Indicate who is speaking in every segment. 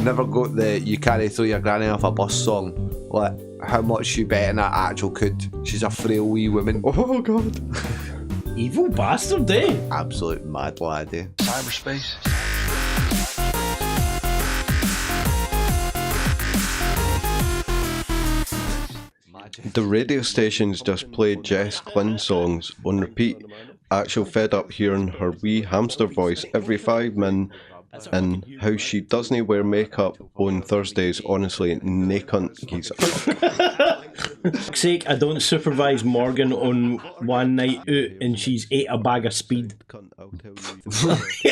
Speaker 1: never got the "you can't throw your granny off a bus" song. Like, how much she better than that actual could. She's a frail wee woman.
Speaker 2: Oh god.
Speaker 3: Evil bastard, eh?
Speaker 1: Absolute mad lad, eh?
Speaker 4: Cyberspace.
Speaker 2: The radio stations just play Jess Glynn songs on repeat. Actual fed up hearing her wee hamster voice every 5 minutes, and how she doesn't wear makeup on Thursdays. Honestly, nae cunt geezer.
Speaker 3: Fuck's sake, I don't supervise Morgan on one night out and she's ate a bag of speed.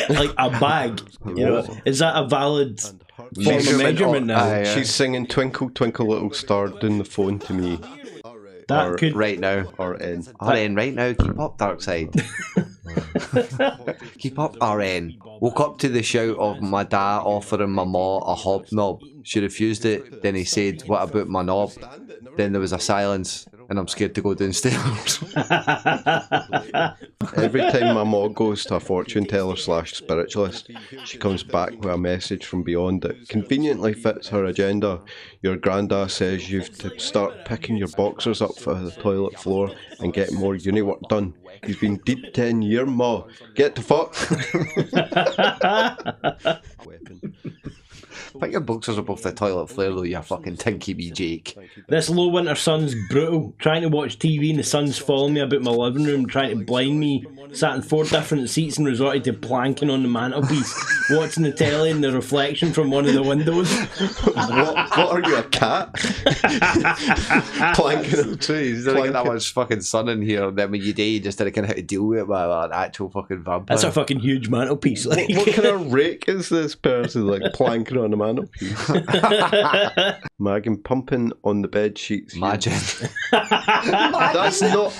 Speaker 3: Like a bag, you know? Is that a valid form of measurement now?
Speaker 2: She's singing "Twinkle Twinkle Little Star" down the phone to me.
Speaker 3: That
Speaker 2: Or-
Speaker 3: could...
Speaker 1: Right now.
Speaker 2: RN.
Speaker 1: RN, right now, keep up, Darkside. Keep up, RN. Woke up to the shout of my dad offering my ma a hobnob. She refused it, then he said, "What about my knob?" Then there was a silence, and I'm scared to go downstairs.
Speaker 2: Every time my mom goes to a fortune teller / spiritualist, she comes back with a message from beyond that conveniently fits her agenda. Your granda says you've to start picking your boxers up for the toilet floor and get more uni work done. He's been deep 10 years, ma. Get to fuck.
Speaker 1: Pick your boxers above the toilet floor though, you fucking tinky wee Jake.
Speaker 3: This low winter sun's brutal. Trying to watch TV and the sun's following me about my living room, trying to blind me. Sat in 4 different seats and resorted to planking on the mantelpiece, watching the telly and the reflection from one of the windows.
Speaker 2: What are you, a cat? Planking on trees.
Speaker 1: There's not that much fucking sun in here, and then when you die, you just didn't know how to deal with it with an actual fucking vampire.
Speaker 3: That's a fucking huge mantelpiece. Like.
Speaker 2: What kind of rake is this person, like, planking on the mantelpiece? Maggin pumping on the bed sheets.
Speaker 1: Imagine.
Speaker 2: That's not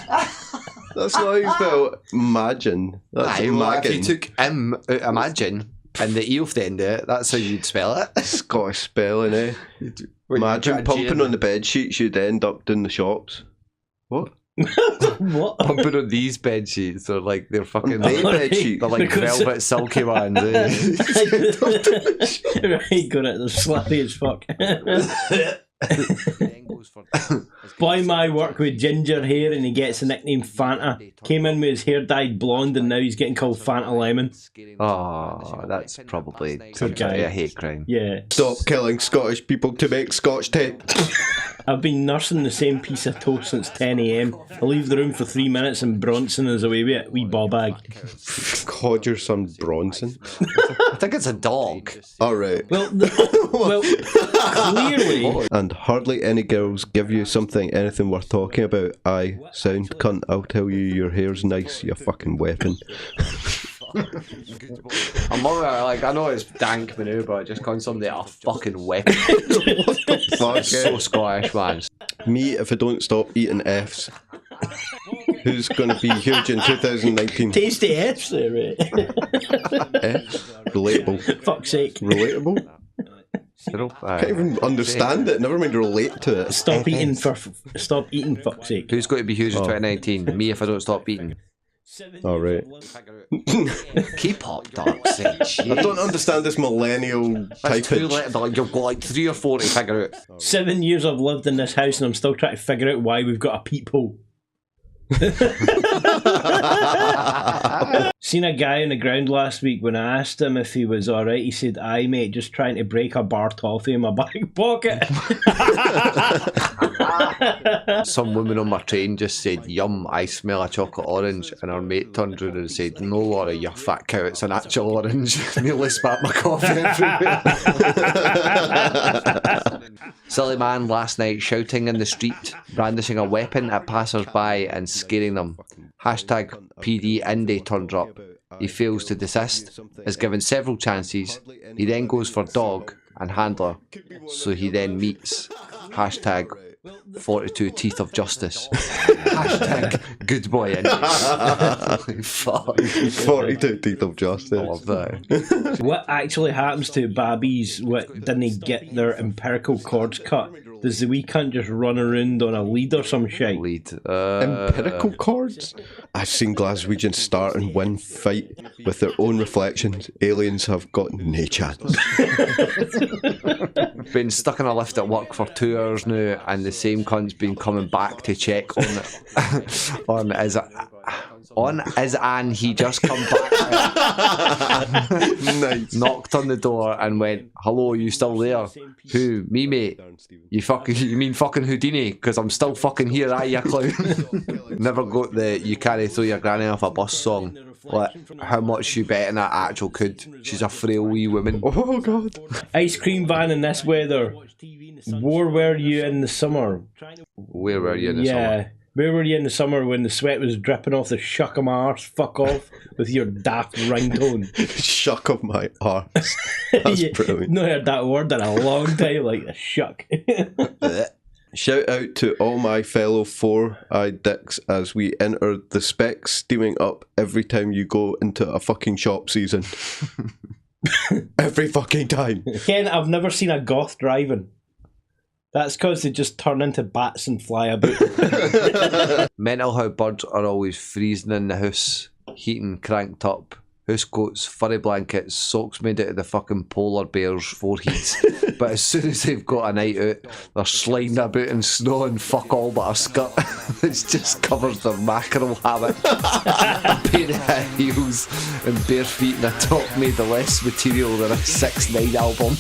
Speaker 2: how you spell imagine. That's
Speaker 1: Aye, well, if
Speaker 2: Maggin.
Speaker 1: you took out imagine and the E off the end of it, that's how you'd spell it.
Speaker 2: Scottish spelling, eh?
Speaker 1: When you
Speaker 2: Imagine
Speaker 1: try
Speaker 2: pumping
Speaker 1: Jane-
Speaker 2: on the bed sheets, you'd end up in the shops. What?
Speaker 3: What?
Speaker 1: Pumping on these bed sheets, they're fucking
Speaker 2: They bed sheets.
Speaker 1: they're like
Speaker 3: Because-
Speaker 1: velvet silky ones, eh?
Speaker 3: Right, got it. They're slappy as fuck. Boy, my work with ginger hair and he gets the nickname Fanta. Came in with his hair dyed blonde and now he's getting called Fanta Lemon.
Speaker 1: Oh, that's probably some
Speaker 3: Good
Speaker 1: kind
Speaker 3: guy.
Speaker 1: of a hate crime.
Speaker 3: Yeah.
Speaker 2: Stop killing Scottish people to make Scotch tape.
Speaker 3: I've been nursing the same piece of toast since 10 a.m. I leave the room for 3 minutes and Bronson is away with it. Wee ball bag.
Speaker 2: God, your son Bronson.
Speaker 1: I think it's a dog.
Speaker 2: Alright.
Speaker 3: Well, clearly.
Speaker 2: And hardly any girls give you anything worth talking about. Aye, sound cunt, I'll tell you your hair's nice, you fucking weapon.
Speaker 1: I'm alright, I know it's dank maneuver, but just calling somebody a fucking weapon.
Speaker 2: Fuck
Speaker 1: So Scottish, man.
Speaker 2: Me, if I don't stop eating F's. Who's gonna be huge in 2019?
Speaker 3: Tasty F's there, right?
Speaker 2: F's? Relatable.
Speaker 3: Fuck's sake.
Speaker 2: Relatable? Can't even understand it, never mind relate to it.
Speaker 3: Stop eating, fuck's sake.
Speaker 1: Who's going to be huge in 2019? Me if I don't stop eating.
Speaker 2: Alright.
Speaker 1: Keep up, Darkside.
Speaker 2: I don't understand this millennial
Speaker 1: That's too
Speaker 2: typage.
Speaker 1: late. You've got like 3 or 4 to figure out.
Speaker 3: 7 years I've lived in this house and I'm still trying to figure out why we've got a peephole. Seen a guy on the ground last week. When I asked him if he was alright, he said, "Aye mate, just trying to break a bar toffee in my back pocket."
Speaker 1: Some woman on my train just said, "Yum, I smell a chocolate orange," and our mate turned around and said, "No Laura, you fat cow, it's an actual orange." Nearly spat my coffee everywhere. Silly man last night shouting in the street, brandishing a weapon at passers-by and scaring them. Hashtag PD Indy turns up. He fails to desist, is given several chances. He then goes for dog and handler, so he then meets. Hashtag 42 teeth of justice. Hashtag good boy Indy. Fuck.
Speaker 2: 42 teeth of justice.
Speaker 1: I love that.
Speaker 3: What actually happens to babbies what didn't get their empirical cords cut? Does the wee cunt just run around on a lead or some shit?
Speaker 1: Lead.
Speaker 2: Empirical chords? I've seen Glaswegians start and win fight with their own reflections. Aliens have got no chance.
Speaker 1: Been stuck in a lift at work for 2 hours now, and the same cunt's been coming back to check on as an he just come back.
Speaker 2: Nice.
Speaker 1: Knocked on the door and went, "Hello, you still there?" "Who? Me, mate." You mean fucking Houdini? Because I'm still fucking here, aye, you clown. Never got the "you can't throw your granny off a bus" song. Like, how much you betting that actual could? She's a frail wee woman.
Speaker 2: Oh god.
Speaker 3: Ice cream van in this weather. Where were you in the summer?
Speaker 1: Where were you in the summer?
Speaker 3: Where were you in the summer when the sweat was dripping off the shuck of my arse? Fuck off with your daft ringtone.
Speaker 2: Shuck of my arse. That's brilliant.
Speaker 3: Not heard that word in a long time, like a shuck.
Speaker 2: Shout out to all my fellow four-eyed dicks as we enter the specs steaming up every time you go into a fucking shop season. Every fucking time.
Speaker 3: Ken, I've never seen a goth driving. That's because they just turn into bats and fly about.
Speaker 1: Mental how birds are always freezing in the house, heating cranked up, house coats, furry blankets, socks made out of the fucking polar bears' foreheads. But as soon as they've got a night out, they're sliding about in snow and fuck all but a skirt. It just covers their mackerel habit. A pair of high heels and bare feet and a top made of less material than a 6ix9ine album.